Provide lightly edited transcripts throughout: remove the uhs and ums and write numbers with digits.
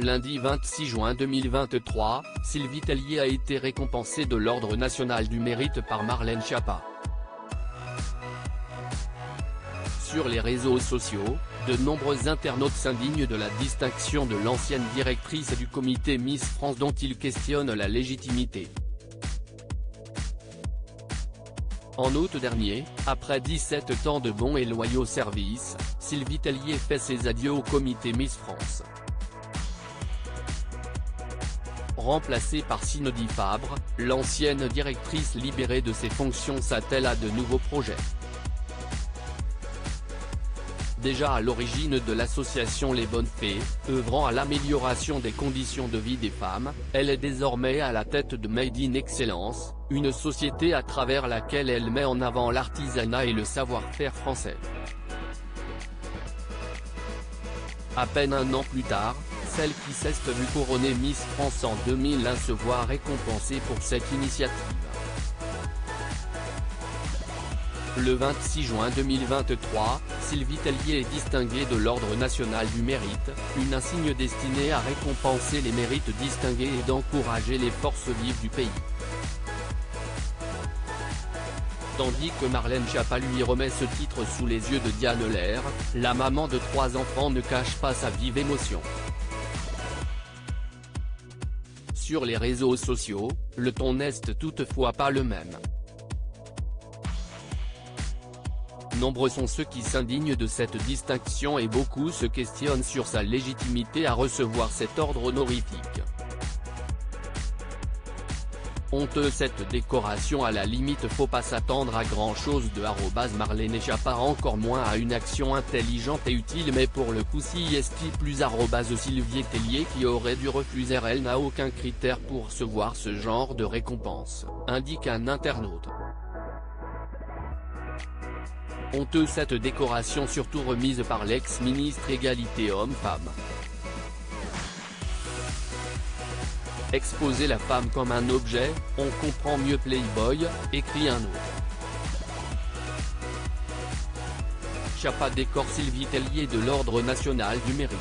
lundi 26 juin 2023, Sylvie Tellier a été récompensée de l'Ordre national du mérite par Marlène Schiappa. Sur les réseaux sociaux, de nombreux internautes s'indignent de la distinction de l'ancienne directrice du comité Miss France dont ils questionnent la légitimité. En août dernier, après 17 ans de bons et loyaux services, Sylvie Tellier fait ses adieux au comité Miss France. Remplacée par Cindy Fabre, l'ancienne directrice libérée de ses fonctions s'attelle à de nouveaux projets. Déjà à l'origine de l'association Les Bonnes Fées, œuvrant à l'amélioration des conditions de vie des femmes, elle est désormais à la tête de Made in Excellence, une société à travers laquelle elle met en avant l'artisanat et le savoir-faire français. À peine un an plus tard, celle qui s'est vue couronner Miss France en 2001 se voit récompensée pour cette initiative. Le 26 juin 2023, Sylvie Tellier est distinguée de l'Ordre national du mérite, une insigne destinée à récompenser les mérites distingués et d'encourager les forces vives du pays. Tandis que Marlène Schiappa lui remet ce titre sous les yeux de Diane Lair, la maman de 3 enfants ne cache pas sa vive émotion. Sur les réseaux sociaux, le ton n'est toutefois pas le même. Nombreux sont ceux qui s'indignent de cette distinction et beaucoup se questionnent sur sa légitimité à recevoir cet ordre honorifique. Honteux cette décoration, à la limite faut pas s'attendre à grand chose de @Marlène Schiappa, encore moins à une action intelligente et utile, mais pour le coup si est plus Sylvie Tellier qui aurait dû refuser, elle n'a aucun critère pour recevoir ce genre de récompense, indique un internaute. Honteux cette décoration surtout remise par l'ex-ministre Égalité Homme-Femme. Exposer la femme comme un objet, on comprend mieux Playboy, écrit un autre. Schiappa décore Sylvie Tellier de l'Ordre national du mérite.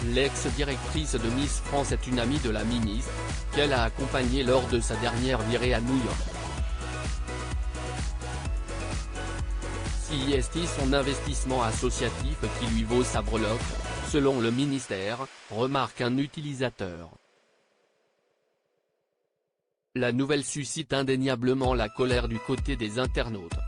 L'ex-directrice de Miss France est une amie de la ministre, qu'elle a accompagnée lors de sa dernière virée à New York. Si est son investissement associatif qui lui vaut sa breloque, selon le ministère, remarque un utilisateur. La nouvelle suscite indéniablement la colère du côté des internautes.